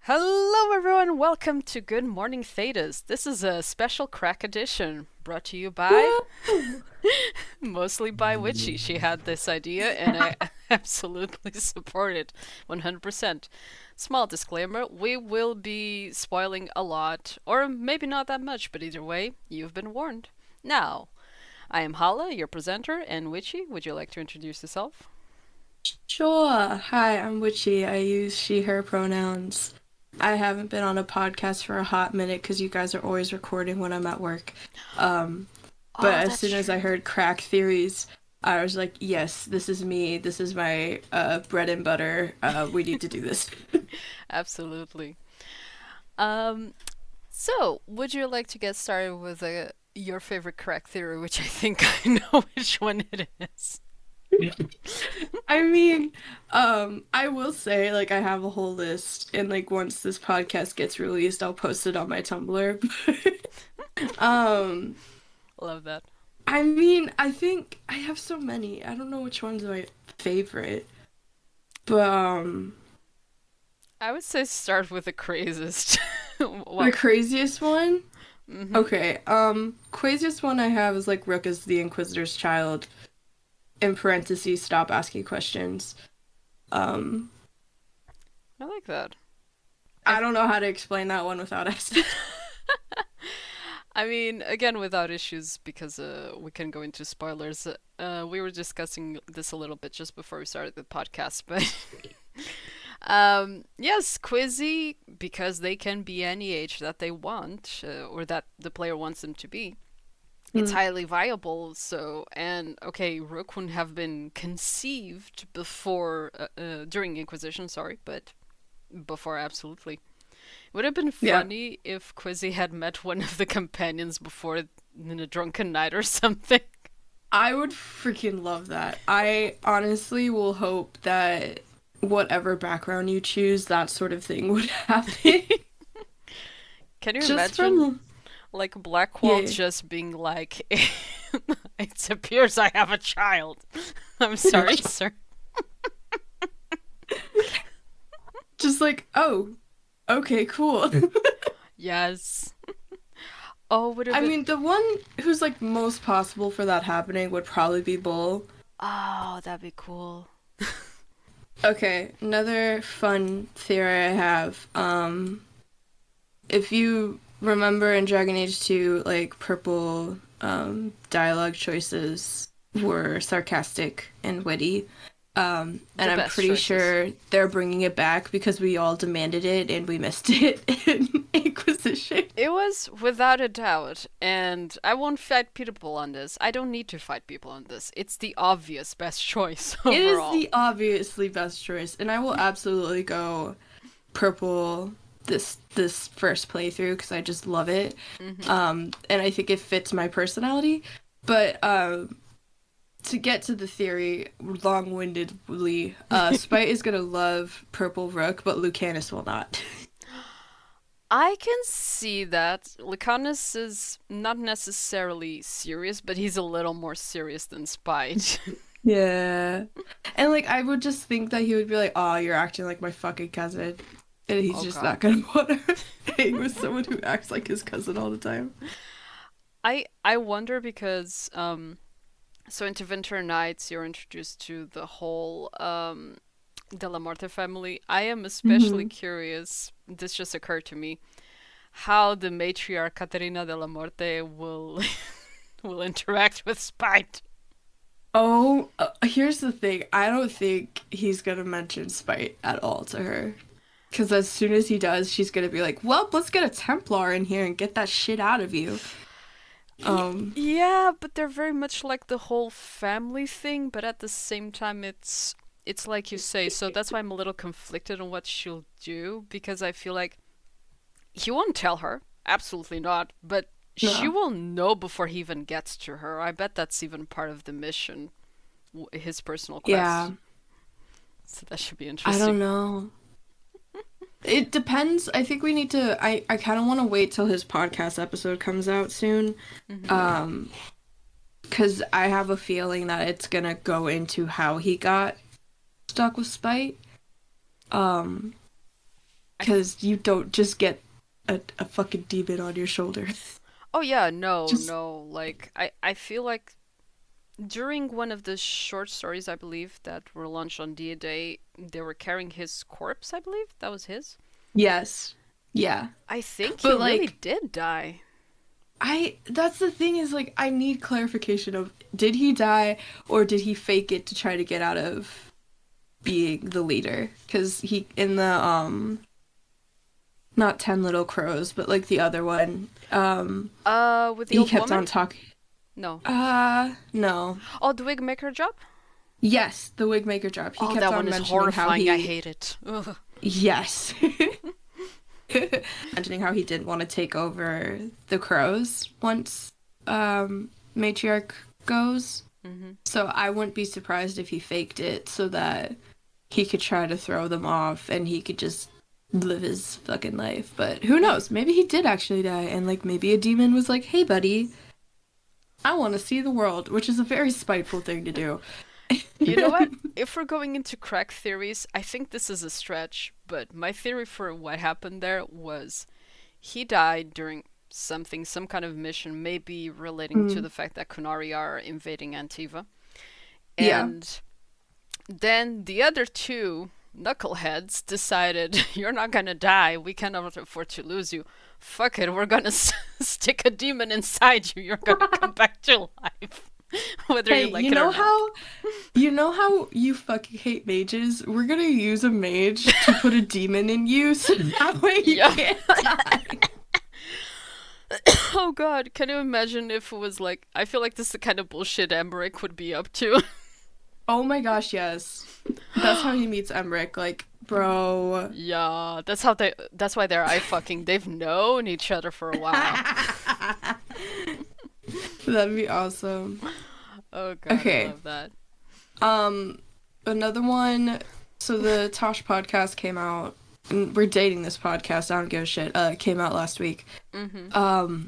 Hello, everyone. Welcome to Good Morning Thedas. This is a special crack edition brought to you by, Woo! mostly by Witchy. She had this idea, and I absolutely support it 100%. Small disclaimer, we will be spoiling a lot, or maybe not that much, but either way, you've been warned. Now, I am Halla, your presenter, and Witchy, would you like to introduce yourself? Sure. Hi, I'm Witchy. I use she, her pronouns. I haven't been on a podcast for a hot minute because you guys are always recording when I'm at work. Um, but Oh, as that's soon as I true. heard crack theories, I was like, yes, this is me. This is my bread and butter. We need to do this. Absolutely. Um, So, would you like to get started with your favorite crack theory, which I think I know which one it is? I mean, I will say, like, I have a whole list, and like once this podcast gets released, I'll post it on my Tumblr. um, Love that. I mean, I think I have so many. I don't know which one's my favorite, but I would say start with the craziest. the Well, craziest one. mm-hmm. Okay, craziest one I have is like Rook is the Inquisitor's child. In parentheses, stop asking questions. Um, I like that. I, I don't know how to explain that one without asking. I mean, again, without issues, because we can go into spoilers. We were discussing this a little bit just before we started the podcast, but yes, Quizzy, because they can be any age that they want, or that the player wants them to be. It's Mm, highly viable. So, and okay, Rook wouldn't have been conceived before, during Inquisition, sorry, but before, absolutely. Would have been yeah. funny if Quizzy had met one of the companions before in a drunken night or something. I would freaking love that. I honestly will hope that whatever background you choose, that sort of thing would happen. Can you Just imagine, from, like, Blackwall yeah. just being like, it appears I have a child. I'm sorry, sir. Just like, oh, okay, cool. Yes. Oh, would have I been. mean, the one who's like most possible for that happening would probably be Bull. Oh, that'd be cool. Okay, another fun theory I have. If you remember in Dragon Age 2, like purple dialogue choices were sarcastic and witty. And The I'm best pretty choices. sure they're bringing it back because we all demanded it and we missed it in Inquisition. It was without a doubt, and I won't fight people on this. I don't need to fight people on this. It's the obvious best choice It is overall. the obviously best choice, and I will absolutely go purple this first playthrough because I just love it. Hmm. And I think it fits my personality. But to get to the theory long-windedly, Spite is gonna love Purple Rook, but Lucanus will not. I can see that. Lucanus is not necessarily serious, but he's a little more serious than Spite. Yeah. And like I would just think that he would be like, "Oh, you're acting like my fucking cousin." And he's Oh just god. not gonna want to hang with someone who acts like his cousin all the time. I wonder because so into Winter Nights you're introduced to the whole De La Morte family. I am especially Hmm. curious, this just occurred to me, how the matriarch Caterina de la Morte will will interact with Spite. Oh, here's the thing. I don't think he's gonna mention Spite at all to her. Because as soon as he does, she's gonna be like, "Well, let's get a Templar in here and get that shit out of you." Um, Yeah, but they're very much like the whole family thing, but at the same time it's like you say, so that's why I'm a little conflicted on what she'll do because I feel like he won't tell her, absolutely not, but she no. will know before he even gets to her. I bet that's even part of the mission, his personal Yeah, quest. So that should be I interesting. don't know. It depends. I think we need to. I kind of want to wait till his podcast episode comes out soon. Hmm. Um, because I have a feeling that it's gonna go into how he got stuck with Spite. Um, because you don't just get a fucking demon on your shoulder. Oh yeah, no, Just no. Like I feel like during one of the short stories, I believe, that were launched on D-Day, they were carrying his corpse, I believe. That was his. yes, yeah, I think he but really like did die. that's the thing is like I need clarification of did he die or did he fake it to try to get out of being the leader? Because he in the not 10 Little Crows, but like the other one, With the he old kept woman? on talking. No. No. Oh, the wig maker job? Yes, the wig maker job. He Oh, kept that on one is mentioning how horrifying. I he hate it. Ugh. yes. Mentioning how he didn't want to take over the crows once matriarch goes. Hmm. So I wouldn't be surprised if he faked it so that he could try to throw them off and he could just live his fucking life. But who knows? Maybe he did actually die and like maybe a demon was like, "Hey buddy, I want to see the world," which is a very spiteful thing to do. You know what? If we're going into crack theories, I think this is a stretch, but my theory for what happened there was he died during something, some kind of mission, maybe relating to Mm, the fact that Kunari are invading Antiva. yeah. And then the other two knuckleheads decided, you're not gonna die, we cannot afford to lose you. Fuck it, we're gonna stick a demon inside you, you're gonna come back to life. Whether you Hey, like it or not. you know how you fucking hate mages? We're gonna use a mage to put a demon in you so that way you Yeah. can't die. Oh god, can you imagine if it was like, I feel like this is the kind of bullshit Emmerich would be up to. Oh my gosh, yes. That's how he meets Emmerich. Like, bro. Yeah, that's why they're eye fucking. They've known each other for a while. That'd be awesome. Oh god, I Okay. love that. Um, another one. So the Tosh podcast came out. And we're dating this podcast. I don't give a shit. It came out last week. Mm-hmm.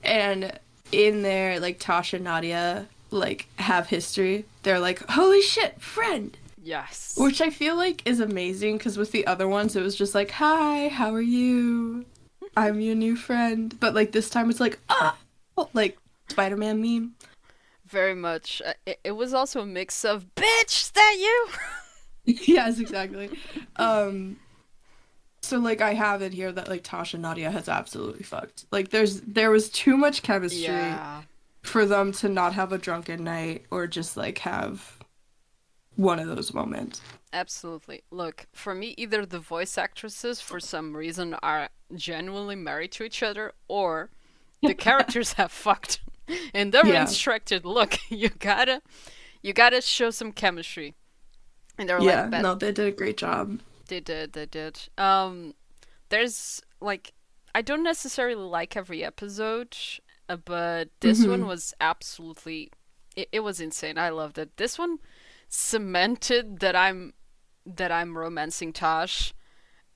And in there, like Tosh and Nadia like have history. They're like, "Holy shit, friend!" Yes. Which I feel like is amazing because with the other ones, it was just like, "Hi, how are you? I'm your new friend." But like this time, it's like, "Ah," like Spider-Man meme. Very much. It was also a mix of, bitch, is that you? Yes, exactly. So like I have it here that like Tasha and Nadia has absolutely fucked. Like there was too much chemistry Yeah. for them to not have a drunken night or just like have one of those moments. Absolutely. Look, for me, either the voice actresses, for some reason, are genuinely married to each other, or the characters have fucked. And they were Yeah. instructed, look, you gotta show some chemistry. And they're Yeah, like, bet no, they did a great job. they did, they did. There's like, I don't necessarily like every episode, but this one Mhm. was absolutely, it was insane. I loved it. This one cemented that I'm romancing Tosh,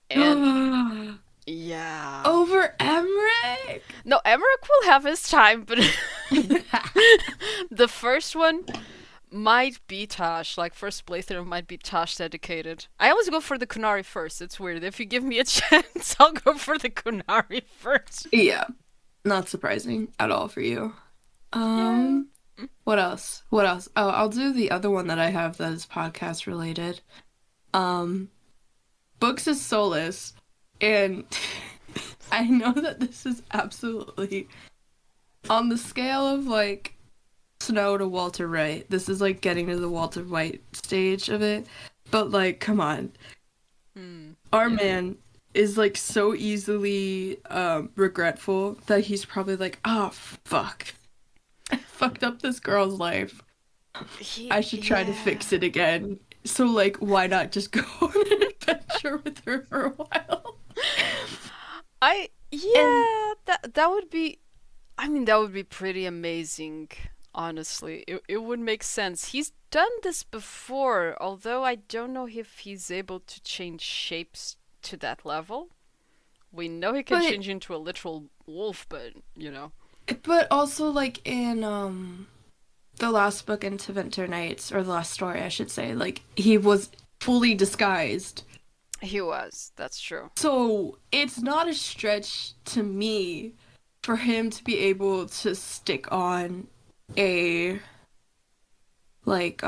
and yeah. Over Emmerich. No, Emmerich will have his time, but the first one might be Tosh. Like, first playthrough might be Tosh dedicated. I always go for the Kunari first. It's weird. If you give me a chance, I'll go for the Kunari first. Yeah, not surprising at all for you. Yeah. What else? What else? Oh, I'll do the other one that I have that is podcast related. Um, Books is Solace, and I know that this is absolutely on the scale of like Snow to Walter White. This is like getting to the Walter White stage of it. But like, come on. Our Yeah. man is like so easily regretful that he's probably like, "Oh fuck. I fucked up this girl's life. I should try to Yeah. fix it again." So like, why not just go on an adventure with her for a while? And That would be, I mean, that would be pretty amazing, honestly. It would make sense. He's done this before, although I don't know if he's able to change shapes to that level. We know he can but change into a literal wolf, but you know. but also like in the last book into Winter Nights, or the last story I should say, like he was fully disguised He was. That's true. So it's not a stretch to me for him to be able to stick on a like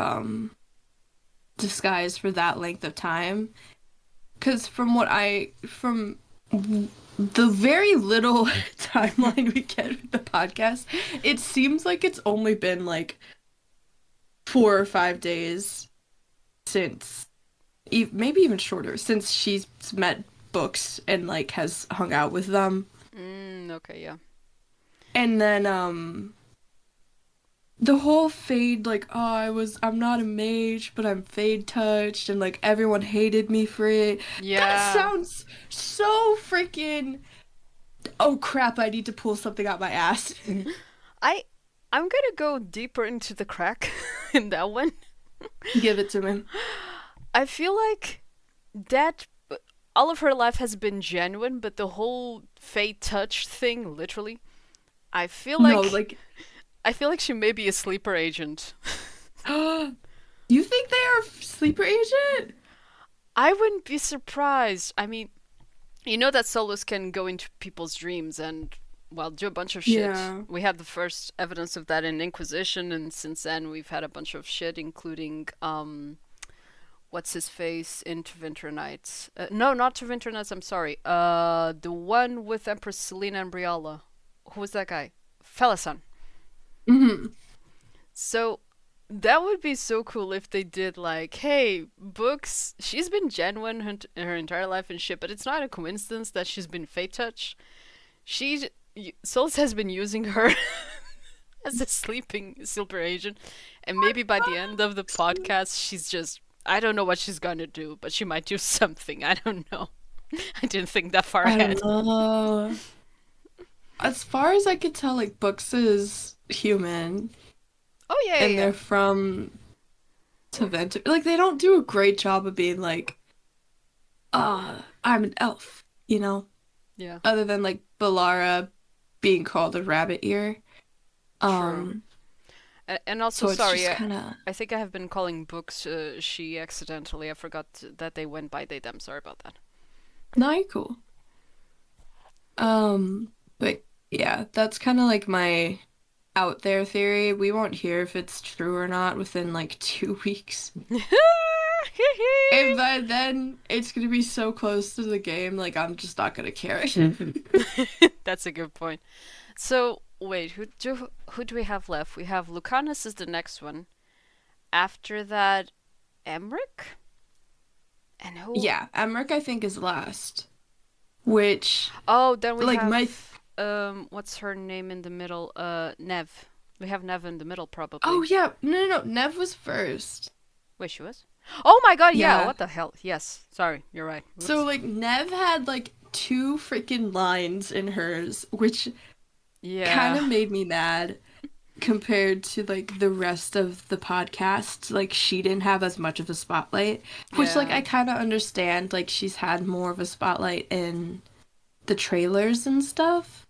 disguise for that length of time. Because from the very little timeline we get with the podcast, it seems like it's only been like 4 or 5 days since, maybe even shorter, since she's met Books and like has hung out with them. Okay, yeah. And then the whole Fade, like, I'm not a mage, but I'm Fade touched, and like everyone hated me for it. Yeah. That sounds so freaking. Oh crap! I need to pull something out my ass. I'm gonna go deeper into the crack in that one. Give it to me. I feel like that all of her life has been genuine, but the whole fate touch thing, literally, I feel like No, like. I feel like she may be a sleeper agent. You think they are sleeper agent? I wouldn't be surprised. I mean, you know that Solus can go into people's dreams and, well, do a bunch of shit. Yeah. We had the first evidence of that in Inquisition, and since then we've had a bunch of shit, including, what's his face in Winter Nights? No, not Winter Nights, I'm sorry. The one with Empress Selena and Briala. Who was that guy? Felasan. Mm-hmm. So that would be so cool if they did like, hey, Books, she's been genuine her entire life and shit, but it's not a coincidence that she's been fate touched. Souls has been using her as a sleeping silver agent, and maybe by the end of the podcast, she's just, I don't know what she's gonna do, but she might do something. I don't know. I didn't think that far I ahead. don't know. As far as I could tell, like, Books is human. Oh, yeah, And yeah. they're from Taventa. Like, they don't do a great job of being like, I'm an elf, you know? Yeah. Other than, like, Balara being called a rabbit ear. True. And also, So it's sorry, just kinda... I think I have been calling Books she accidentally. I forgot that they went by they them. Sorry about that. No, you're cool. But yeah, that's kind of like my out there theory. We won't hear if it's true or not within like 2 weeks. And by then, it's gonna be so close to the game, like I'm just not gonna care. That's a good point. So wait, who do we have left? We have Lucanus is the next one. After that, Emmerich? And who? Yeah, Emmerich I think is last. Which, Oh, then we like, have what's her name in the middle? Nev. We have Nev in the middle probably. oh yeah, no, Nev was first. Wait, she was? Oh my god, yeah, Yeah. what the hell? Yes. Sorry, you're right. Whoops. So like Nev had like 2 freaking lines in hers, which yeah. kind of made me mad compared to like the rest of the podcast. Like she didn't have as much of a spotlight, which like Yeah. I kind of understand. Like she's had more of a spotlight in the trailers and stuff.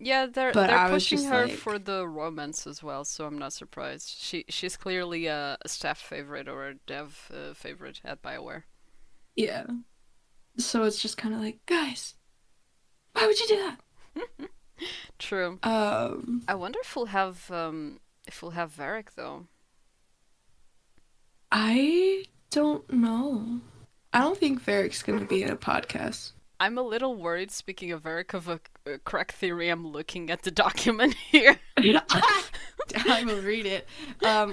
Yeah, they're But I was pushing just her like- for the romance as well, so I'm not surprised. She's clearly a staff favorite or a dev favorite at BioWare. Yeah. So it's just kind of like, guys, why would you do that? True. I wonder if we'll have Varric though. I don't know. I don't think Varric's gonna be in a podcast. I'm a little worried, speaking of Varric, of a crack theory. I'm looking at the document here. I will read it.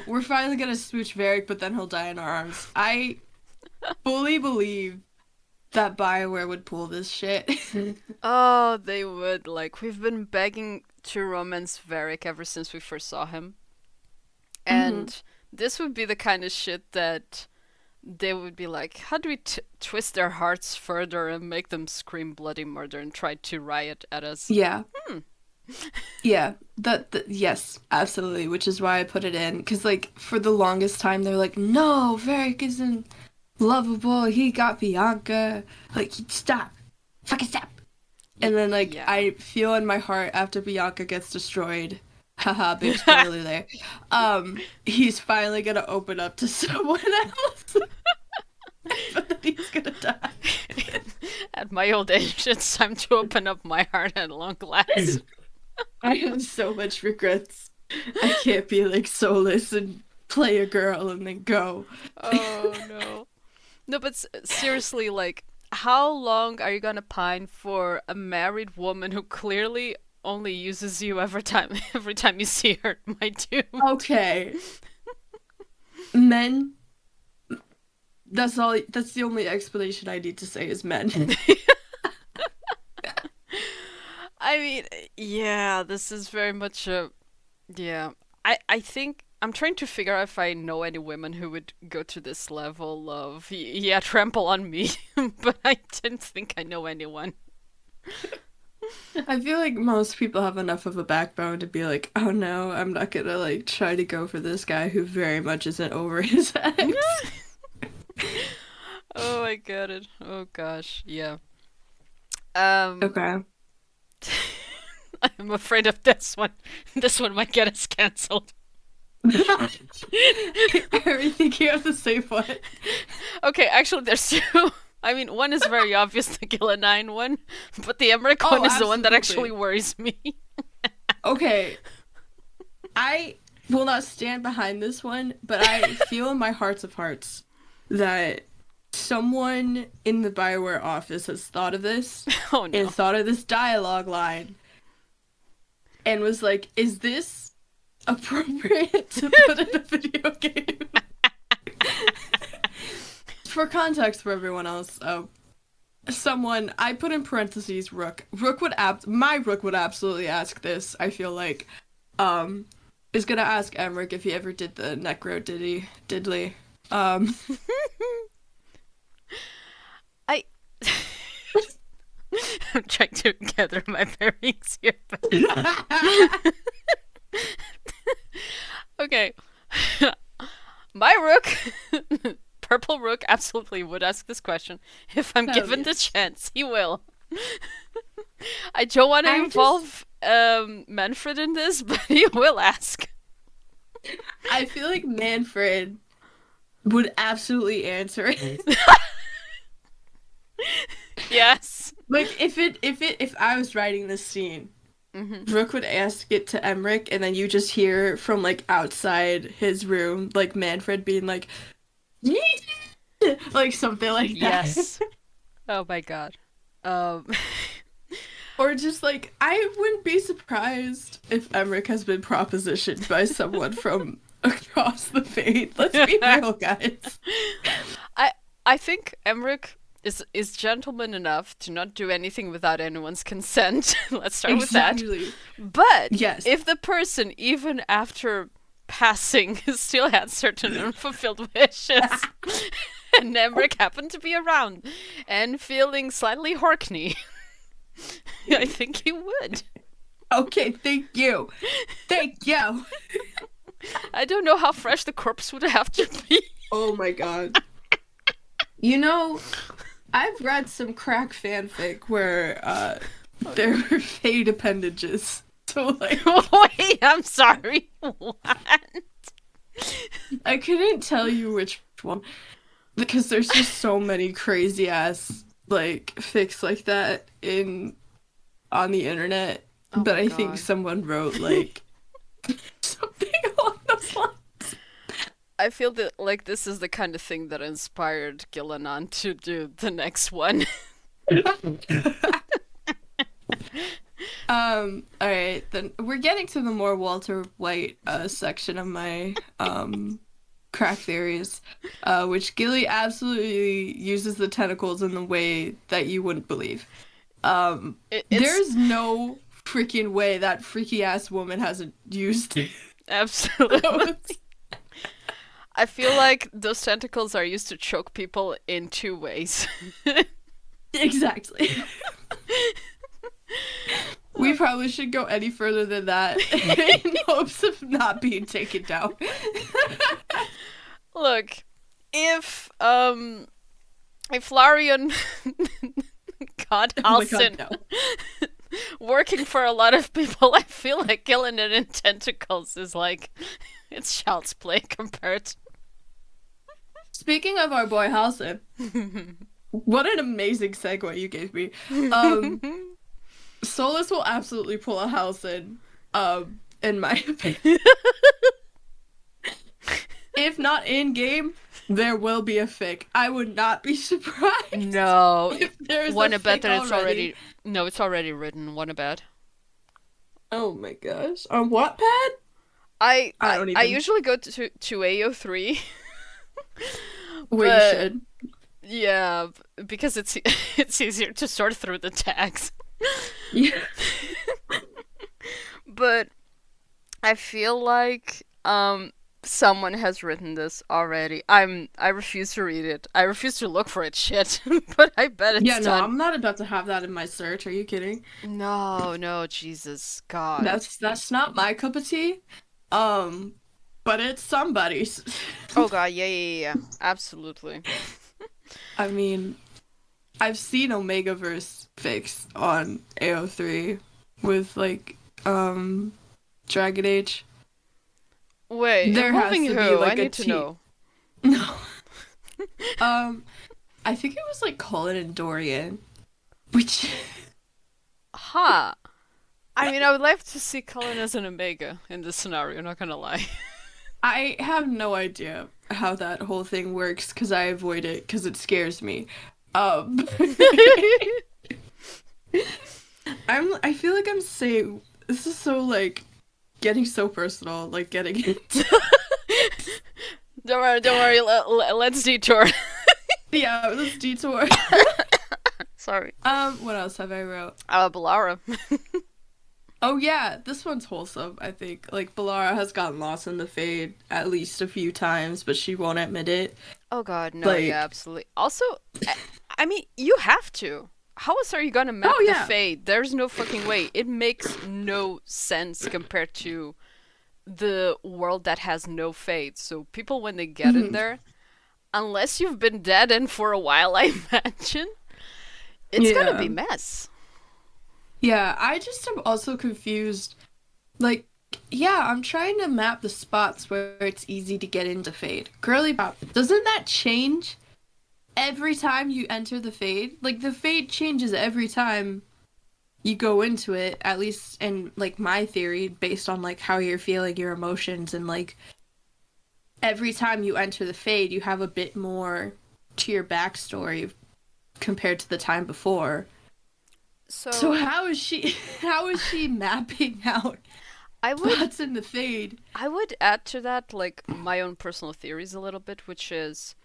We're finally gonna smooch Varric, but then he'll die in our arms. I fully believe that BioWare would pull this shit. Oh, they would. Like, we've been begging to romance Varric ever since we first saw him. And this would be the kind of shit that they would be like, how do we twist their hearts further and make them scream bloody murder and try to riot at us? Yeah. Yeah, yes, absolutely, which is why I put it in, because, like, for the longest time, they're like, no, Varric isn't lovable, he got Bianca, like, stop, fucking stop. And then, like, Yeah. I feel in my heart after Bianca gets destroyed, haha, big spoiler there, he's finally gonna open up to someone else. But then he's gonna die. my old age, it's time to open up my heart at long last. I have so much regrets. I can't be like soulless and play a girl and then go. Oh no. No, but seriously, like, how long are you gonna pine for a married woman who clearly only uses you every time you see her, my dude? Okay. Men. That's all. That's the only explanation I need to say is men. I mean, yeah, this is very much a yeah. I think I'm trying to figure out if I know any women who would go to this level of yeah, trample on me, but I didn't think I know anyone. I feel like most people have enough of a backbone to be like, oh no, I'm not gonna like try to go for this guy who very much isn't over his ex. Oh, I get it. Oh gosh, yeah. Um, Okay. I'm afraid of this one. This one might get us cancelled. Everything you have to say for it. Okay, actually, there's two. I mean, one is very obvious, the Gillenine one, but the Emmerich Oh, one is the one that absolutely. actually worries me. Okay. I will not stand behind this one, but I feel in my hearts of hearts that someone in the Bioware office has thought of this Oh no. and thought of this dialogue line and was like, is this appropriate to put in a video game? For context for everyone else, someone I put in parentheses Rook. My Rook would absolutely ask this. I feel like, is gonna ask Emmerich if he ever did the Necro Diddly. I. I'm trying to gather my bearings here. But... okay. My Rook. Purple Rook absolutely would ask this question. If I'm given the chance, he will. I don't want to involve Manfred in this, but he will ask. I feel like Manfred would absolutely answer it. Yes. Like if I was writing this scene, Rook would ask it to Emmerich, and then you just hear from like outside his room, like Manfred being like, like something like that. Yes. Oh my god. Or just like, I wouldn't be surprised if Emmerich has been propositioned by someone from across the fate. Let's be real, guys. I think Emmerich is gentleman enough to not do anything without anyone's consent. Let's start with that. But yes, if the person, even after passing, still had certain unfulfilled wishes, and Emmerich happened to be around and feeling slightly horny, I think he would. Okay, thank you. Thank you. I don't know how fresh the corpse would have to be. Oh my god. You know, I've read some crack fanfic where there were fade appendages. So like, wait, I'm sorry. What? I couldn't tell you which one because there's just so many crazy ass like fics like that on the internet. Oh but I God. think someone wrote like something along those lines. I feel that like this is the kind of thing that inspired Gillenan to do the next one. Alright, then we're getting to the more Walter White section of my crack theories, which Gilly absolutely uses the tentacles in the way that you wouldn't believe. There's no freaking way that freaky ass woman hasn't used Absolutely. I feel like those tentacles are used to choke people in two ways. Exactly. We probably should go any further than that in hopes of not being taken down. Look, if Larian God Halson working for a lot of people, I feel like killing it in tentacles is like it's child's play compared. Speaking of our boy Halson, What an amazing segue you gave me. Um, Solus will absolutely pull a house in my opinion. If not in game, there will be a fic. I would not be surprised No, if there's a wanna bet fic that it's already. already. No, it's already written. Wanna bet? Oh my gosh. On Wattpad? I I I, don't I even. usually go to AO3, We but should. yeah, because it's it's easier to sort through the tags. Yeah. But I feel like someone has written this already. I refuse to read it. I refuse to look for it shit. But I bet Yeah, it's no, done. I'm not about to have that in my search. Are you kidding? No, no, Jesus God. That's not my cup of tea. Um, but it's somebody's. Oh God, yeah, yeah, yeah, yeah. Absolutely. I mean, I've seen Omegaverse fix on AO3 with like Dragon Age. Wait, There has involving to be who? I like a need to T. know. No. Um, I think it was like Colin and Dorian, which Huh. I mean, I would like to see Cullen as an Omega in this scenario, not gonna lie. I have no idea how that whole thing works because I avoid it because it scares me. Um, I feel like I'm saying this is so like getting so personal, like getting into Don't worry, let's detour. yeah, this detour. Sorry. What else have I wrote? Balara. Oh yeah, this one's wholesome, I think. Like Balara has gotten lost in the Fade at least a few times, but she won't admit it. Oh God, no, yeah, Like, absolutely. Also, I mean, you have to. How else are you gonna map oh the yeah. Fade? There's no fucking way. It makes no sense compared to the world that has no Fade. So people, when they get in Mhm. there, unless you've been dead and for a while, I imagine, it's gonna Yeah. be mess. Yeah, I just am also confused. Like, yeah, I'm trying to map the spots where it's easy to get into Fade. Girly Pop, doesn't that change every time you enter the Fade? Like, the Fade changes every time you go into it, at least in, like, my theory, based on, like, how you're feeling, your emotions, and, like, every time you enter the Fade, you have a bit more to your backstory compared to the time before. So So how is she how is she mapping out I would spots in the Fade? I would add to that like my own personal theories a little bit, which is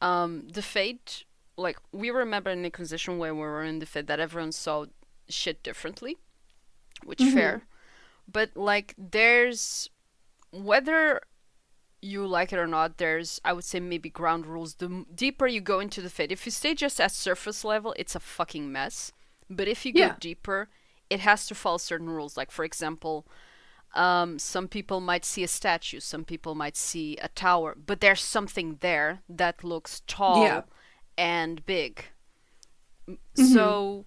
the fate, like we remember in Inquisition when we were in the fate that everyone saw shit differently, which Hmm. fair. But like there's whether you like it or not, there's I would say maybe ground rules. The deeper you go into the fate, if you stay just at surface level, it's a fucking mess. But if you go Yeah. deeper, it has to follow certain rules. Like for example, some people might see a statue, some people might see a tower, but there's something there that looks Yeah. tall and big. Hmm. So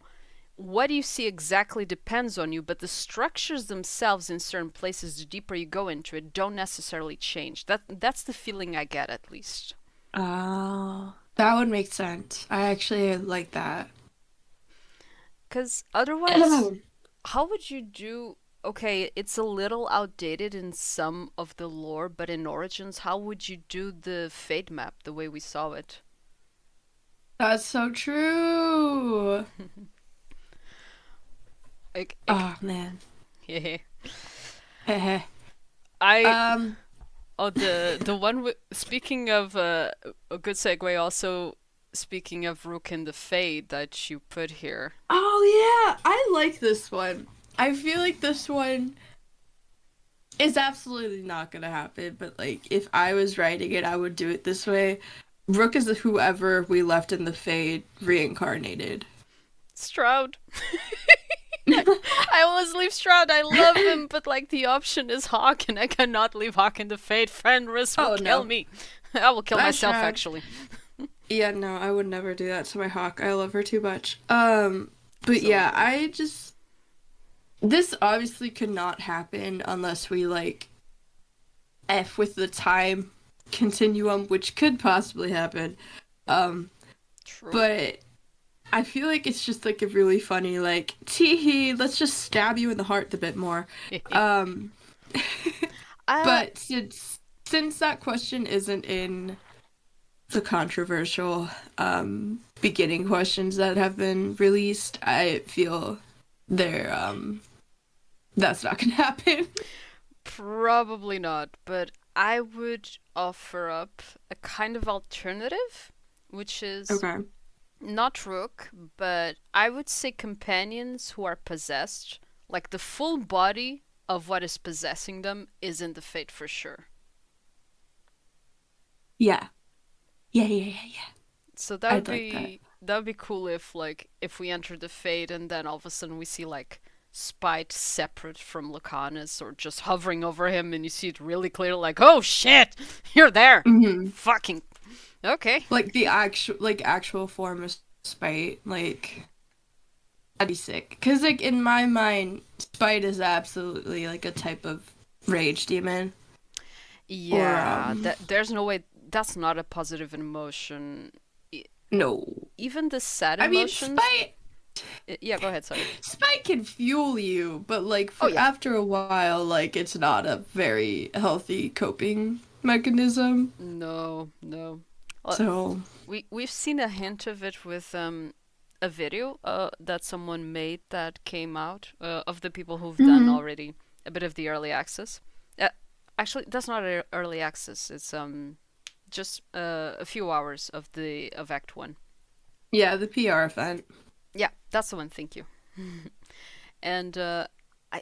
what you see exactly depends on you, but the structures themselves in certain places, the deeper you go into it, don't necessarily change. That's the feeling I get at least. Oh, that would make sense. I actually like that. Because otherwise, how would you do? Okay, it's a little outdated in some of the lore, but in Origins, how would you do the fate map the way we saw it? That's so true. Like, Oh man. yeah. Heh. I um. oh the one with speaking of a good segue also speaking of Rook and the Fade that you put here. Oh yeah, I like this one. I feel like this one is absolutely not gonna happen. But like, if I was writing it, I would do it this way. Rook is whoever we left in the Fade reincarnated. Stroud. I always leave Stroud. I love him, but like the option is Hawk, and I cannot leave Hawk in the Fade. Fenris will Oh kill no, me. I will kill that's myself Shroud. actually. Yeah, no, I would never do that to my hawk. I love her too much. But yeah, Absolutely. I just this obviously could not happen unless we like F with the time continuum, which could possibly happen. Um, True. but I feel like it's just like a really funny like tee let's just stab you in the heart a bit more. Um uh, but since that question isn't in the controversial beginning questions that have been released, I feel they're that's not gonna happen. Probably not, but I would offer up a kind of alternative, which is Okay. not Rook, but I would say companions who are possessed, like the full body of what is possessing them is in the fate for sure. Yeah. Yeah. So I'd like that. that would be cool if like if we enter the fate and then all of a sudden we see like Spite separate from Lucanus or just hovering over him and you see it really clear like, oh shit, you're there. Hmm. Fucking okay. Like the actual form of spite, like that'd be sick. Cause like in my mind, spite is absolutely like a type of rage demon. Or Yeah, there's no way that's not a positive emotion. E- no. Even the sad I mean emotions. spite Yeah, go ahead. Sorry. spite can fuel you, but like Oh for yeah. after a while, like it's not a very healthy coping mechanism. No, no. Well, So we've seen a hint of it with a video that someone made that came out of the people who've done mhm. already a bit of the early access. Uh, Actually, that's not early access. It's just a few hours of Act One. Yeah, the PR event. Yeah, that's the one. Thank you. And I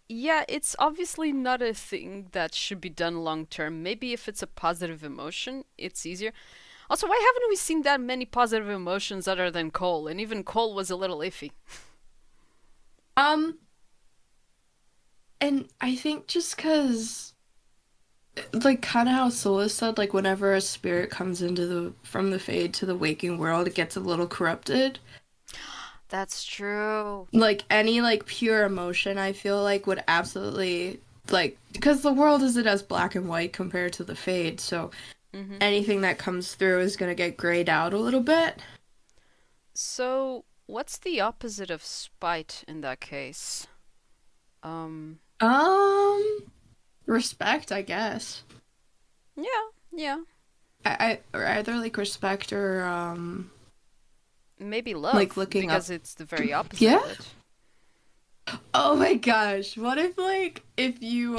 yeah, it's obviously not a thing that should be done long term. Maybe if it's a positive emotion, it's easier. Also, why haven't we seen that many positive emotions other than Cole? And even Cole was a little iffy. Um, and I think just because, like, kind of how Solus said, like, whenever a spirit comes into the from the fade to the waking world, it gets a little corrupted. That's true. Like any like pure emotion, I feel like would absolutely like because the world isn't as black and white compared to the fade, so Hmm. anything that comes through is gonna get grayed out a little bit. So, what's the opposite of spite in that case? Um, Um, respect, I guess. yeah, yeah. Or either like respect or Maybe like love, looking up. because it's the very opposite Yeah. of it. Oh my gosh, what if like if you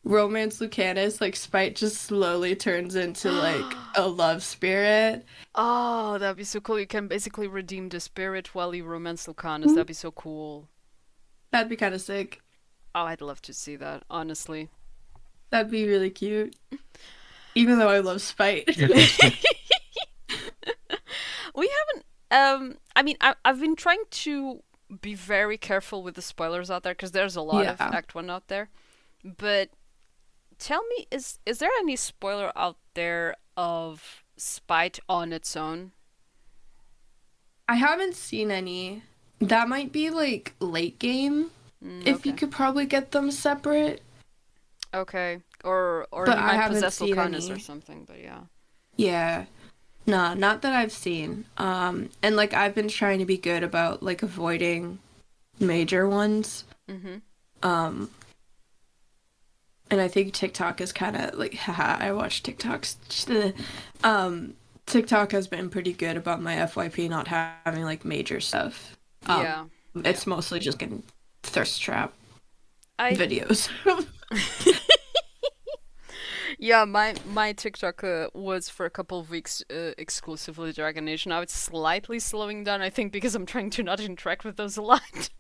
romance Lucanus, like Spite just slowly turns into like a love spirit? Oh, that'd be so cool. You can basically redeem the spirit while you romance Lucanus. That'd be so cool. That'd be kind of sick. Oh, I'd love to see that, honestly. That'd be really cute. Even though I love Spite. We haven't. I mean, I've been trying to be very careful with the spoilers out there because there's a lot of Yeah. Act One out there. But tell me, is there any spoiler out there of Spite on its own? I haven't seen any. That might be like late game if you Okay, could probably get them separate, okay, or but he I might haven't possess seen Lucanus or any. something. But yeah. Yeah. Nah, not that I've seen. And like I've been trying to be good about like avoiding major ones. Mhm. Um, and I think TikTok is kind of like, haha, I watch TikToks. TikTok has been pretty good about my FYP not having like major stuff. Yeah. Yeah. It's mostly just getting thirst trap I videos. Yeah, my TikTok was for a couple of weeks exclusively Dragon Age. Now it's slightly slowing down, I think, because I'm trying to not interact with those a lot.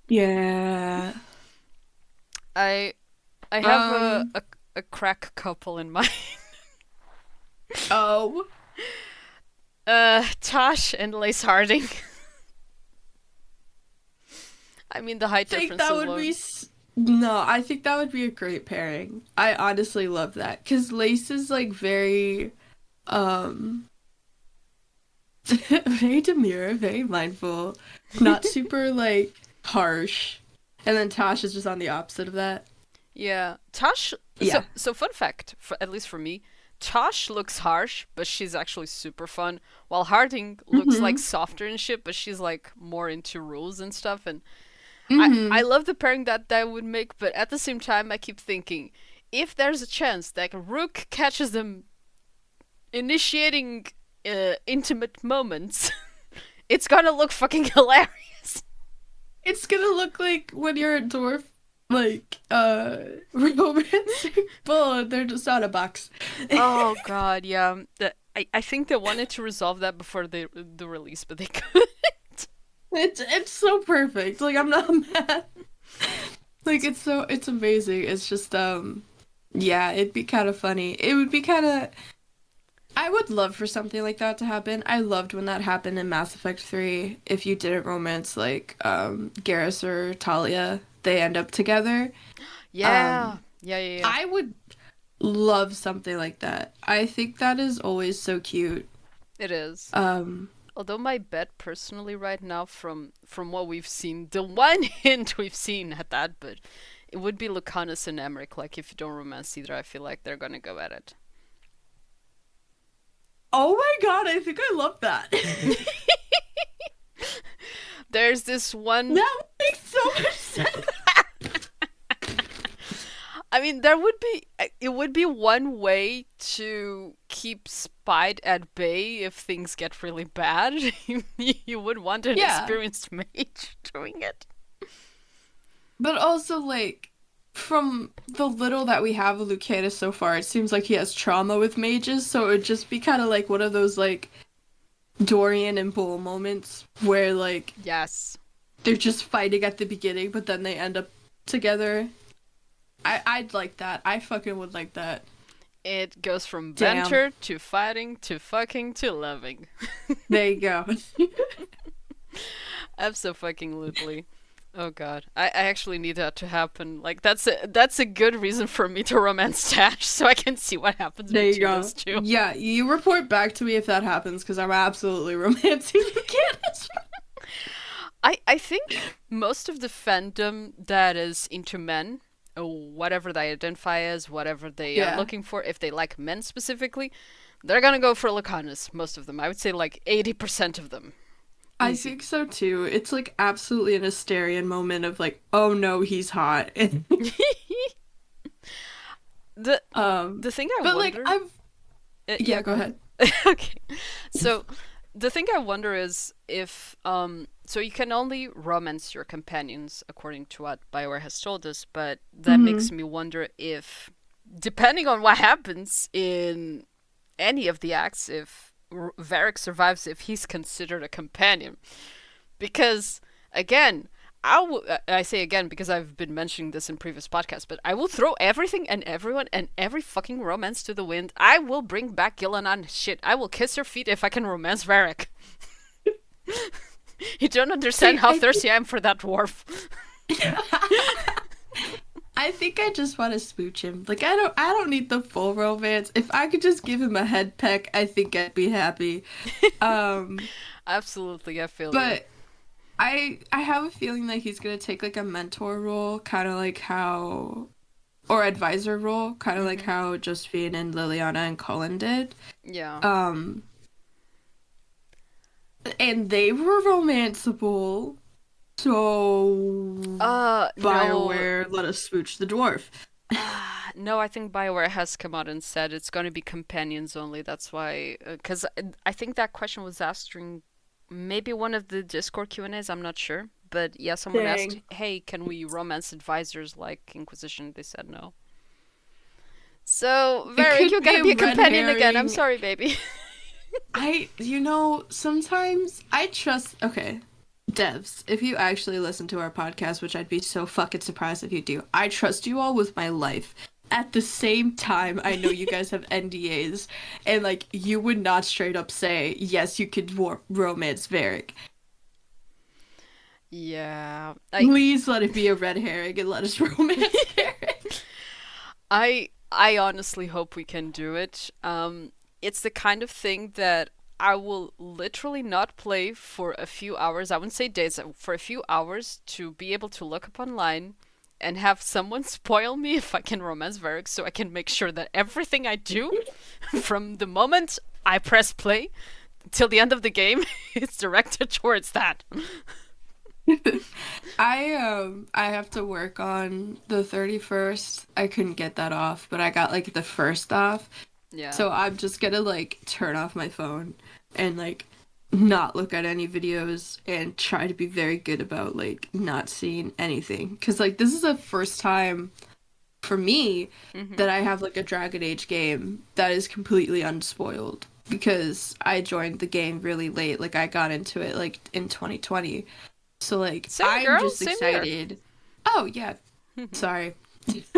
Yeah. I I have Um. a crack couple in mind. Oh. Tosh and Lace Harding. I mean the height Think difference that would be alone. no, I think that would be a great pairing. I honestly love that because Lace is like very um very demure, very mindful, not super like harsh. And then Tosh is just on the opposite of that. Yeah, Tosh. Yeah. So fun fact, for, at least for me, Tosh looks harsh, but she's actually super fun, while Harding looks like Mm-hmm. softer and shit, but she's like more into rules and stuff. And I Mm-hmm. love the pairing that would make, but at the same time, I keep thinking, if there's a chance that Rook catches them initiating intimate moments, it's gonna look fucking hilarious. It's gonna look like when you're a dwarf, like, romancing bull, and they're just out of box. Oh god, yeah. I think they wanted to resolve that before the release, but they couldn't. It's so perfect. Like, I'm not mad. Like, it's amazing. It's just, yeah, it'd be kind of funny. It would be kind of. I would love for something like that to happen. I loved when that happened in Mass Effect 3. If you didn't romance, like, Garrus or Talia, they end up together. Yeah. Um, Yeah. I would love something like that. I think that is always so cute. It is. Um, Although my bet personally right now from what we've seen, the one hint we've seen at that, but it would be Lucanus and Emmerich. Like if you don't romance either, I feel like they're gonna go at it. oh my god, I think I love that. There's this one. That makes so much sense. I mean, it would be one way to keep Spite at bay if things get really bad. You would want an Yeah, experienced mage doing it. but also, like, from the little that we have of Lucanus so far, it seems like he has trauma with mages, so it would just be kind of like one of those, like, Dorian and Bull moments where, like, Yes. they're just fighting at the beginning, but then they end up together. I'd like that. I fucking would like that. It goes from Damn. banter to fighting to fucking to loving. There you go. Absolutely. Oh god. I actually need that to happen. Like that's a good reason for me to romance Tash so I can see what happens There you between go. those two. Yeah, you report back to me if that happens, because I'm absolutely romancing Lucanus. I think most of the fandom that is into men, or whatever they identify as, whatever they are Yeah. looking for, if they like men specifically, they're gonna go for Lucanus, most of them. I would say like 80% of them. I Easy. think so too. It's like absolutely an Asterian moment of like, oh no, he's hot. the um, the thing I but like wonder I've yeah, yeah, go ahead. okay. So the thing I wonder is if so you can only romance your companions according to what BioWare has told us, but that Mm-hmm. makes me wonder if depending on what happens in any of the acts, if Varric survives, if he's considered a companion. Because again, I say again because I've been mentioning this in previous podcasts, but I will throw everything and everyone and every fucking romance to the wind. I will bring back Gillenan. Shit, I will kiss her feet if I can romance Varric. You don't understand See, how thirsty I am for that dwarf. I think I just want to smooch him. Like I don't need the full romance. If I could just give him a head peck, I think I'd be happy. Um, Absolutely, I feel you. but I have a feeling that he's gonna take like a mentor role, kind of like how, or advisor role, kind of like how Josephine and Liliana and Cullen did. Yeah. Um, and they were romanceable, so No. BioWare let us smooch the dwarf. No, I think BioWare has come out and said it's going to be companions only. That's why, because I think that question was asked during maybe one of the Discord Q&As. I'm not sure, but yeah, someone asked, Dang. "Hey, can we romance advisors like Inquisition?" They said no. So, It Varric, could you're be gonna be a red companion again. I'm herring. sorry, baby. Sometimes I trust, okay, devs, if you actually listen to our podcast, which I'd be so fucking surprised if you do, I trust you all with my life. At the same time, I know you guys have NDAs, and like, you would not straight up say, yes, you could romance Varric. Yeah, Please let it be a red herring and let us romance Varric. I honestly hope we can do it. It's the kind of thing that I will literally not play for a few hours. I wouldn't say days, for a few hours to be able to look up online, and have someone spoil me if I can romance Varric, so I can make sure that everything I do from the moment I press play till the end of the game is directed towards that. I have to work on the 31st. I couldn't get that off, but I got like the first off. Yeah. So I'm just gonna like turn off my phone and like not look at any videos and try to be very good about like not seeing anything. Cause like this is the first time for me that I have like a Dragon Age game that is completely unspoiled. Because I joined the game really late. Like I got into it like in 2020. So like Same, I'm girl. just Same excited. Oh yeah. Sorry.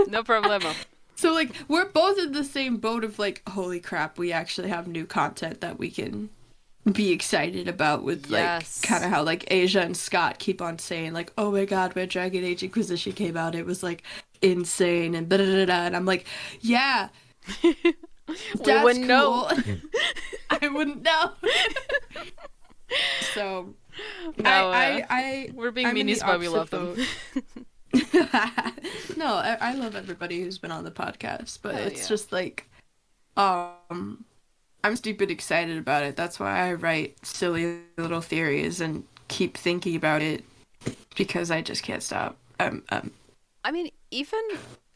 No problemo. So like we're both in the same boat of like, holy crap, we actually have new content that we can be excited about with Yes. like kind of how like Asia and Scott keep on saying like, oh my god, when Dragon Age Inquisition came out, it was like insane and da da da da, and I'm like, yeah. We wouldn't know. I wouldn't know. So No, I we're being I'm in the meanies, but we love opposite them. No, I love everybody who's been on the podcast, but Hell it's yeah. just like, I'm stupid excited about it. That's why I write silly little theories and keep thinking about it because I just can't stop. I mean, even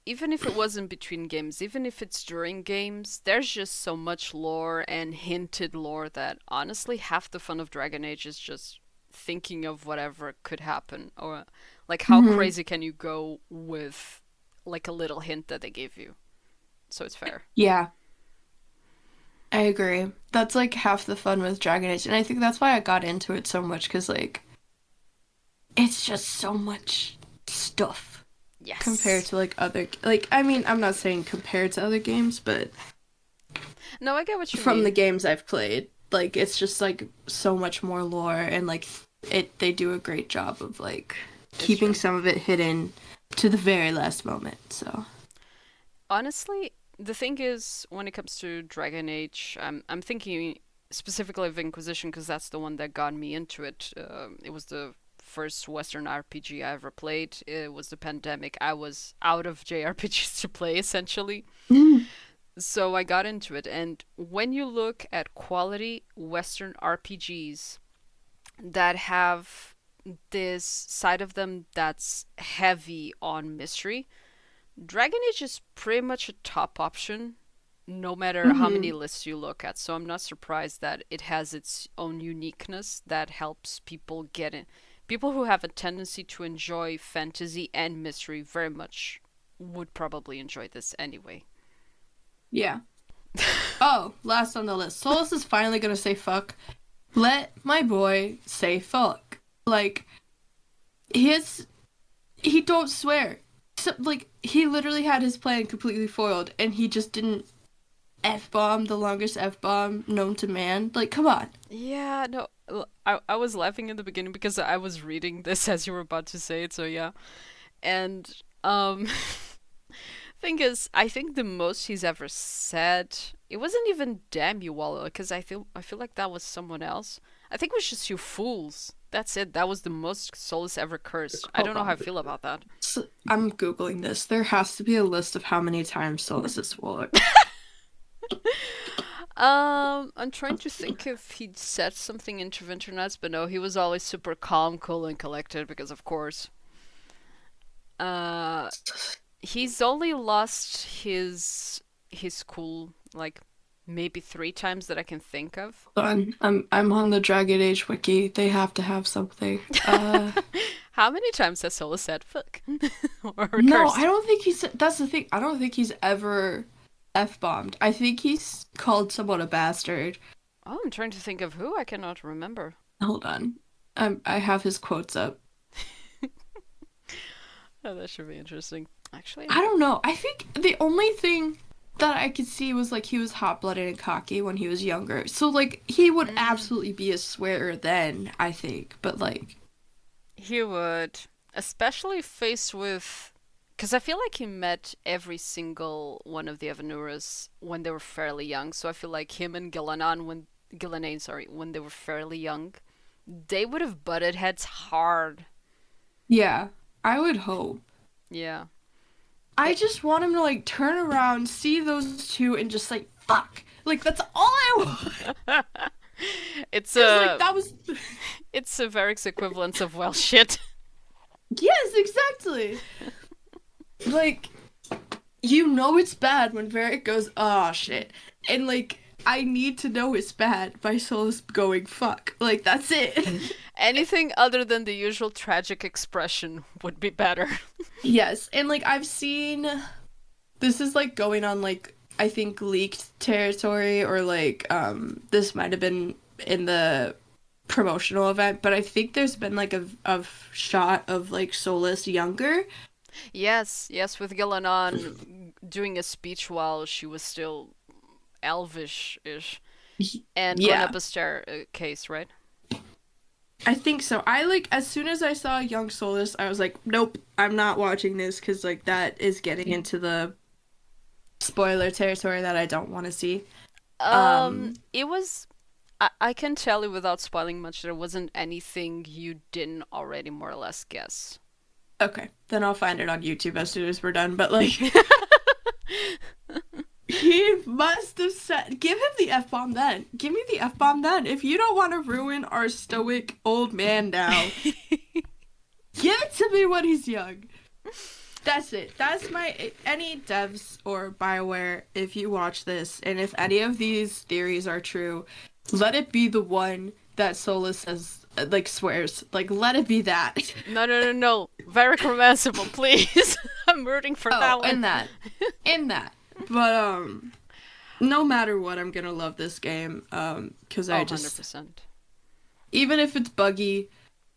if it wasn't between games, even if it's during games, there's just so much lore and hinted lore that honestly half the fun of Dragon Age is just thinking of whatever could happen, or like how crazy can you go with like a little hint that they gave you. So it's fair. Yeah, I agree. That's like half the fun with Dragon Age, and I think that's why I got into it so much because like it's just so much stuff. Yes. Compared to like other like I mean I'm not saying compared to other games, but No, I get what you from mean. the games I've played, like it's just like so much more lore and like they do a great job of like keeping true. some of it hidden to the very last moment. So Honestly, the thing is, when it comes to Dragon Age, I'm thinking specifically of Inquisition because that's the one that got me into it. It was the first Western RPG I ever played. It was the pandemic. I was out of JRPGs to play, essentially. So I got into it. And when you look at quality Western RPGs that have this side of them that's heavy on mystery, Dragon Age is pretty much a top option no matter how many lists you look at. So I'm not surprised that it has its own uniqueness that helps people get in. People who have a tendency to enjoy fantasy and mystery very much would probably enjoy this anyway. yeah. Oh, last on the list. Solus is finally gonna say fuck. Let my boy say fuck. Like he don't swear. So, like he literally had his plan completely foiled and he just didn't F-bomb, the longest F-bomb known to man. Like, come on. Yeah, no, I was laughing in the beginning because I was reading this as you were about to say it, so yeah. And, thing is, I think the most he's ever said, it wasn't even damn you, Walla, because I feel like that was someone else. I think it was just you fools. That's it. That was the most Solus ever cursed. I don't know how I feel about that. So, I'm Googling this. There has to be a list of how many times Solus has swore. I'm trying to think if he'd said something in Interventionats, but no, he was always super calm, cool, and collected because, of course. Uh, he's only lost his cool like maybe 3 times that I can think of. I'm on the Dragon Age wiki. They have to have something. How many times has Solo said fuck or No, cursed? I don't think he's. That's the thing. I don't think he's ever F-bombed. I think he's called someone a bastard. Oh, I'm trying to think of who. I cannot remember. Hold on. I have his quotes up. Oh, that should be interesting. Actually, I don't know. I think the only thing that I could see was like he was hot-blooded and cocky when he was younger. So like he would absolutely be a swearer then, I think. But like he would, especially faced with, because I feel like he met every single one of the Evanuras when they were fairly young. So I feel like him and Gillanane, sorry, when they were fairly young, they would have butted heads hard. yeah, I would hope. Yeah. I It, just want him to like turn around, see those two, and just like fuck. Like that's all I want. it's Cause like a that was. it's a Varric's equivalence of well shit. Yes, exactly. Like you know it's bad when Varric goes, oh shit, and like I need to know it's bad by Solus going fuck. Like that's it. Anything other than the usual tragic expression would be better. Yes, and like I've seen this is like going on like I think leaked territory or like this might have been in the promotional event, but I think there's been like a shot of like Solus younger. Yes, yes, with Gillenon doing a speech while she was still elvish-ish and going Yeah, up a staircase, right? I think so. I like as soon as I saw young Solus, I was like, nope, I'm not watching this because like that is getting into the spoiler territory that I don't want to see. It was. I can tell you without spoiling much, there wasn't anything you didn't already more or less guess. Okay, then I'll find it on YouTube as soon as we're done. But like, he must have said, "Give him the f bomb then. Give me the f bomb then. If you don't want to ruin our stoic old man now, give it to me when he's young." That's it. That's my any devs or BioWare. If you watch this, and if any of these theories are true, let it be the one that Solus says, like swears. Like let it be that. No. Very romanceable, please. I'm rooting for that one. In that. But no matter what, I'm gonna love this game. Because I just 100%. even if it's buggy,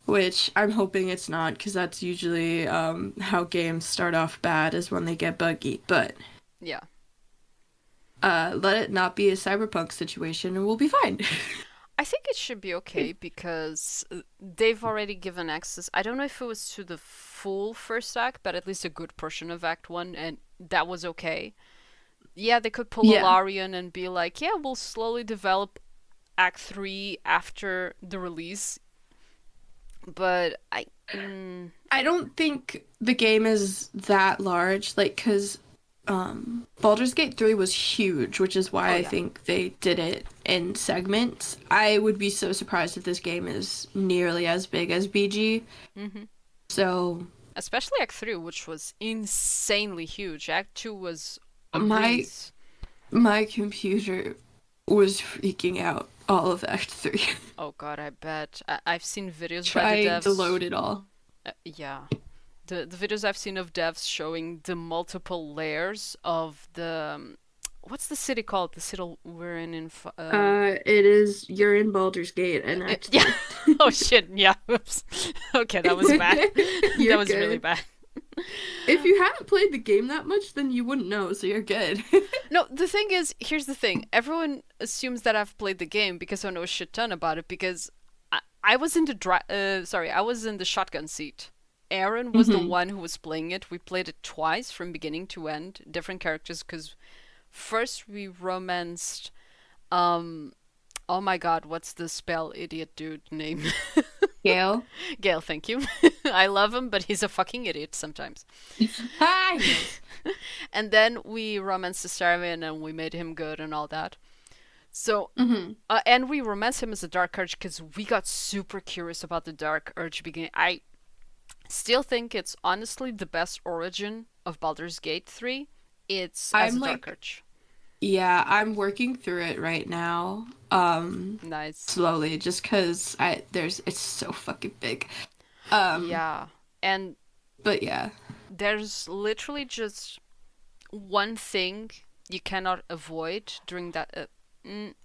which I'm hoping it's not, because that's usually how games start off bad is when they get buggy. But Yeah. let it not be a cyberpunk situation, and we'll be fine. I think it should be okay because they've already given access. I don't know if it was to the full first act, but at least a good portion of Act 1, and that was okay. Yeah, they could pull a Yeah. Larian and be like, yeah, we'll slowly develop Act 3 after the release. But I don't think the game is that large, like, because Baldur's Gate 3 was huge, which is why Oh, I yeah. think they did it in segments. I would be so surprised if this game is nearly as big as BG. hmm So, especially Act 3, which was insanely huge. Act 2 was a my breeze. my computer was freaking out all of Act 3, Oh god, I bet. I've seen videos by the trying to devs. load it all. Yeah. The videos I've seen of devs showing the multiple layers of the what's the city called? The city we're It is, you're in Baldur's Gate and Act yeah. 3. Oh shit. Yeah. Oops. Okay, that was bad. You're That was really good. bad. If you haven't played the game that much, then you wouldn't know, so you're good. No, the thing is, here's the thing. Everyone assumes that I've played the game because I know a shit ton about it because I was in I was in the shotgun seat. Aaron was the hmm one who was playing it. We played it twice from beginning to end, different characters because first we romanced um oh my god, what's the spell idiot dude name? Gale. Gale, thank you. I love him, but he's a fucking idiot sometimes. Ah, yes. And then we romanced the Starman and we made him good and all that. So, hmm and we romanced him as a Dark Urge because we got super curious about the Dark Urge beginning. I still think it's honestly the best origin of Baldur's Gate 3. It's as I'm a Dark like, Urge. yeah, I'm working through it right now. Nice. Slowly, just cause it's so fucking big. Um, Yeah. And but yeah. there's literally just one thing you cannot avoid during that,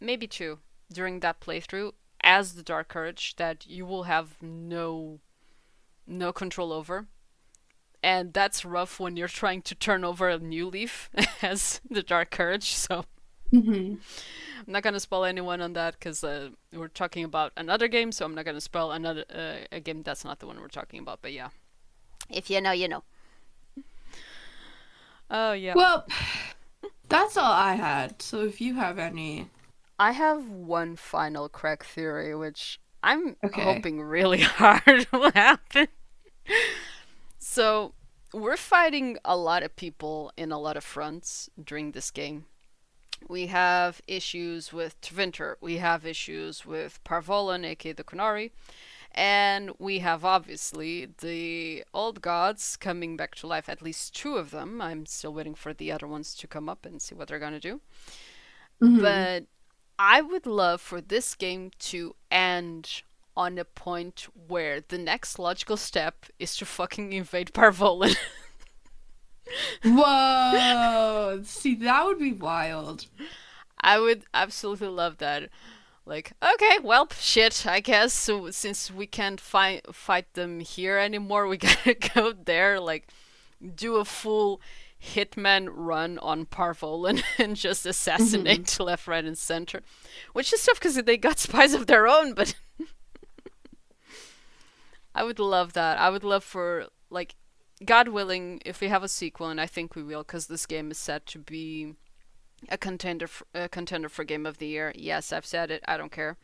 maybe two, during that playthrough as the Dark Urge that you will have no control over. And that's rough when you're trying to turn over a new leaf as the Dark Urge. So hmm I'm not gonna spoil anyone on that because we're talking about another game. So I'm not gonna spoil another a game that's not the one we're talking about. But yeah, if you know, you know. Oh yeah, Well, that's all I had. So if you have any, I have one final crack theory, which I'm okay. hoping really hard will happen. So we're fighting a lot of people in a lot of fronts during this game. We have issues with Tvinter, we have issues with Parvolan, aka the Kunari, and we have obviously the old gods coming back to life, at least two of them. I'm still waiting for the other ones to come up and see what they're gonna do. Hmm. But I would love for this game to end on a point where the next logical step is to fucking invade Parvolan. Whoa! See, that would be wild. I would absolutely love that. Like, okay, well, shit, I guess. So since we can't fight them here anymore, we gotta go there. Like, do a full hitman run on Parvolan and just Hmm. assassinate left, right, and center. Which is tough because they got spies of their own, but I would love that. I would love for, like, God willing, if we have a sequel, and I think we will, because this game is set to be a contender for Game of the Year. Yes, I've said it. I don't care.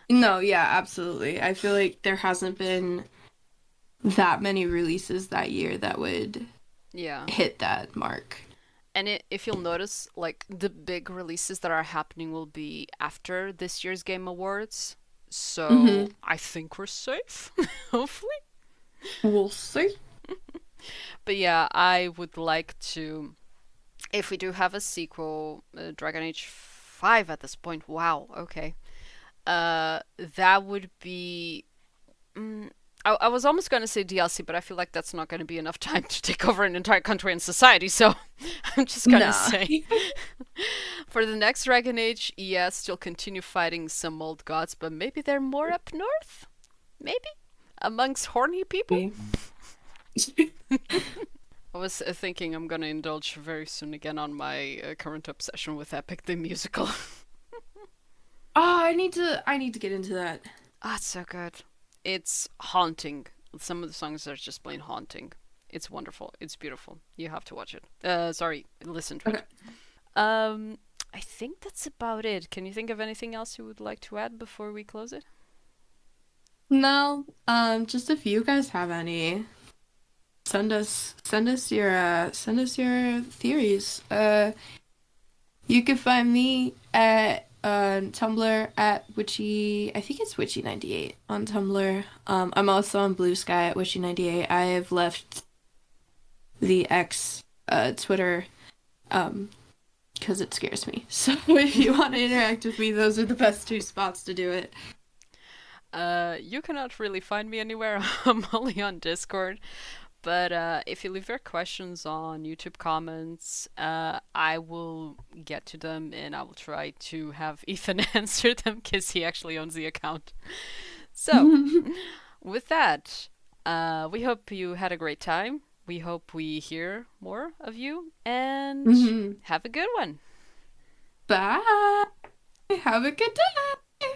No, yeah, absolutely. I feel like there hasn't been that many releases that year that would Yeah. hit that mark. And if you'll notice, like, the big releases that are happening will be after this year's Game Awards. So Hmm. I think we're safe, hopefully. We'll see. But yeah, I would like to, if we do have a sequel, Dragon Age 5 at this point, wow, okay. That would be. Mm, I was almost going to say DLC, but I feel like that's not going to be enough time to take over an entire country and society, so I'm just going to Nah. say for the next Dragon Age, yes, still continue fighting some old gods, but maybe they're more up north? Maybe? Amongst horny people? I was thinking I'm going to indulge very soon again on my current obsession with Epic the Musical. Oh, I need to get into that. Ah, it's so good. It's haunting. Some of the songs are just plain haunting. It's wonderful. It's beautiful. You have to watch it. Sorry, listen to Okay. it. I think that's about it. Can you think of anything else you would like to add before we close it? No, just if you guys have any, send us your theories. You can find me at Tumblr at Witchy. I think it's Witchy98 on Tumblr. I'm also on Blue Sky at Witchy98. I have left the X Twitter um because it scares me. So if you want to interact with me, those are the best two spots to do it. You cannot really find me anywhere. I'm only on Discord. But if you leave your questions on YouTube comments, I will get to them and I will try to have Ethan answer them because he actually owns the account. So, with that, we hope you had a great time. We hope we hear more of you and Mhm. have a good one. Bye. Have a good day.